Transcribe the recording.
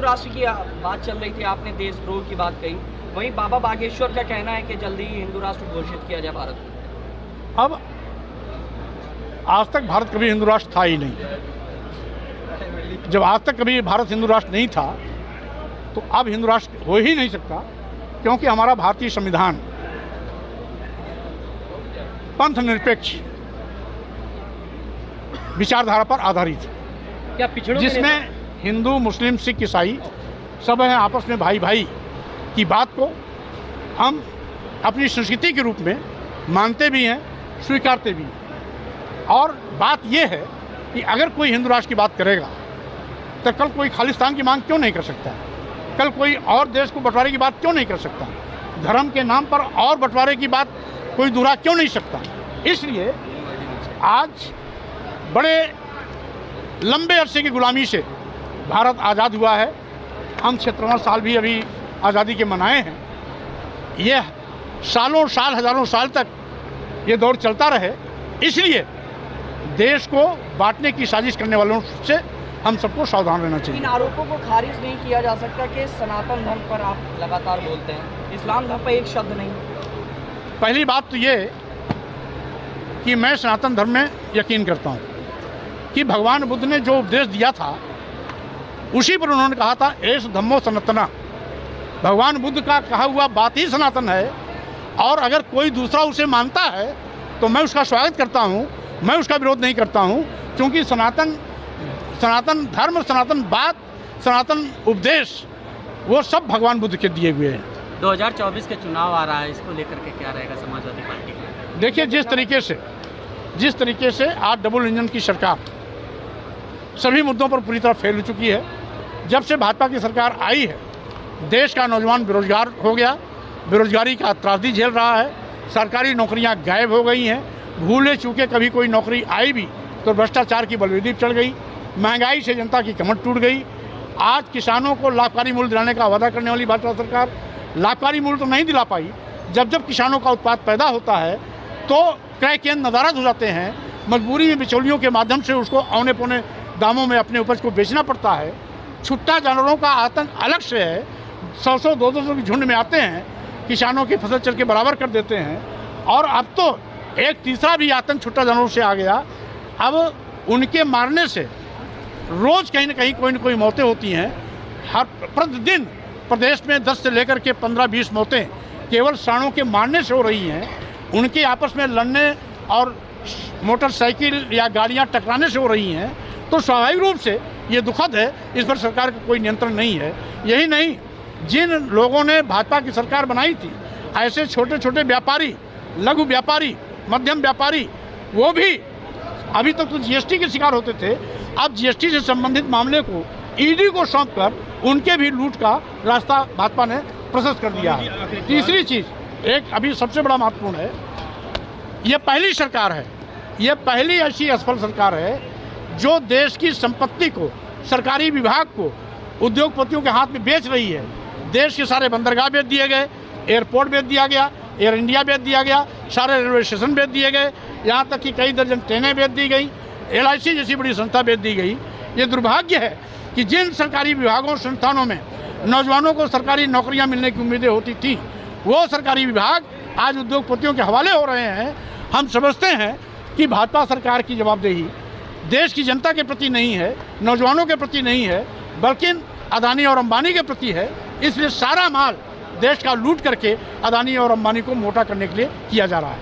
राष्ट्र की बात चल रही थी, आपने देशद्रोह की बात कही, वहीं बाबा बागेश्वर का कहना है कि जल्दी ही हिंदू राष्ट्र घोषित किया जाए भारत को। अब आज तक भारत कभी हिंदू राष्ट्र था ही नहीं। जब आज तक कभी भारत हिंदू राष्ट्र नहीं था तो अब हिंदू राष्ट्र हो ही नहीं सकता, क्योंकि हमारा भारतीय संविधान पंथ निरपेक्ष विचारधारा पर आधारित है, क्या पिछड़ों जिसमें हिंदू मुस्लिम सिख ईसाई सब हैं आपस में भाई भाई की बात को हम अपनी संस्कृति के रूप में मानते भी हैं, स्वीकारते भी हैं। और बात यह है कि अगर कोई हिंदू राष्ट्र की बात करेगा तो कल कोई खालिस्तान की मांग क्यों नहीं कर सकता, कल कोई और देश को बंटवारे की बात क्यों नहीं कर सकता, धर्म के नाम पर और बंटवारे की बात कोई दोहरा क्यों नहीं सकता। इसलिए आज बड़े लंबे अरसे की गुलामी से भारत आज़ाद हुआ है। हम 57 साल भी अभी आज़ादी के मनाए हैं। यह सालों साल हज़ारों साल तक ये दौर चलता रहे, इसलिए देश को बांटने की साजिश करने वालों से हम सबको सावधान रहना चाहिए। इन आरोपों को खारिज नहीं किया जा सकता कि सनातन धर्म पर आप लगातार बोलते हैं, इस्लाम धर्म पर एक शब्द नहीं। पहली बात तो ये कि मैं सनातन धर्म में यकीन करता हूँ कि भगवान बुद्ध ने जो उपदेश दिया था उसी पर उन्होंने कहा था एष धम्मो सनातना। भगवान बुद्ध का कहा हुआ बात ही सनातन है, और अगर कोई दूसरा उसे मानता है तो मैं उसका स्वागत करता हूँ, मैं उसका विरोध नहीं करता हूँ, क्योंकि सनातन धर्म, सनातन बात, सनातन उपदेश वो सब भगवान बुद्ध के दिए हुए हैं। 2024 के चुनाव आ रहा है, इसको लेकर के क्या रहेगा समाजवादी पार्टी का? देखिए, जिस तरीके से आज डबल इंजन की सरकार सभी मुद्दों पर पूरी तरह फेल हो चुकी है। जब से भाजपा की सरकार आई है, देश का नौजवान बेरोजगार हो गया, बेरोजगारी का त्रासदी झेल रहा है, सरकारी नौकरियां गायब हो गई हैं, भूले चूके कभी कोई नौकरी आई भी तो भ्रष्टाचार की बलवेदी चढ़ गई, महंगाई से जनता की कमर टूट गई। आज किसानों को लाभकारी मूल्य दिलाने का वादा करने वाली भाजपा सरकार लाभकारी मूल्य तो नहीं दिला पाई। जब किसानों का उत्पाद पैदा होता है तो क्रय केंद्र नदारद हो जाते हैं, मजबूरी में बिचौलियों के माध्यम से उसको औने पौने दामों में अपने उपज को बेचना पड़ता है। छुट्टा जानवरों का आतंक अलग से है, 100 200 की झुंड में आते हैं, किसानों की फसल चल के बराबर कर देते हैं। और अब तो एक तीसरा भी आतंक छुट्टा जानवरों से आ गया। अब उनके मारने से रोज़ कहीं न कोई मौतें होती हैं। हर प्रतिदिन प्रदेश में 10 से लेकर के 15-20 मौतें केवल सांडों के मारने से हो रही हैं। उनके आपस में लड़ने और मोटरसाइकिल या गाड़ियां टकराने से हो रही हैं। तो स्वाभाविक रूप से ये दुखद है, इस पर सरकार का कोई नियंत्रण नहीं है। यही नहीं, जिन लोगों ने भाजपा की सरकार बनाई थी, ऐसे छोटे छोटे व्यापारी, लघु व्यापारी, मध्यम व्यापारी, वो भी अभी तक तो जीएसटी के शिकार होते थे, अब जीएसटी से संबंधित मामले को ईडी को सौंपकर उनके भी लूट का रास्ता भाजपा ने प्रशस्त कर दिया है। तीसरी चीज़, एक अभी सबसे बड़ा महत्वपूर्ण है, ये पहली सरकार है, ये पहली ऐसी असफल सरकार है जो देश की संपत्ति को, सरकारी विभाग को उद्योगपतियों के हाथ में बेच रही है। देश के सारे बंदरगाह बेच दिए गए, एयरपोर्ट बेच दिया गया, एयर इंडिया बेच दिया गया, सारे रेलवे स्टेशन बेच दिए गए, यहाँ तक कि कई दर्जन ट्रेनें बेच दी गई, LIC जैसी बड़ी संस्था बेच दी गई। ये दुर्भाग्य है कि जिन सरकारी विभागों, संस्थानों में नौजवानों को सरकारी नौकरियां मिलने की उम्मीदें होती थी, वो सरकारी विभाग आज उद्योगपतियों के हवाले हो रहे हैं। हम समझते हैं कि भाजपा सरकार की जवाबदेही देश की जनता के प्रति नहीं है, नौजवानों के प्रति नहीं है, बल्कि अदानी और अंबानी के प्रति है। इसलिए सारा माल देश का लूट करके अदानी और अंबानी को मोटा करने के लिए किया जा रहा है।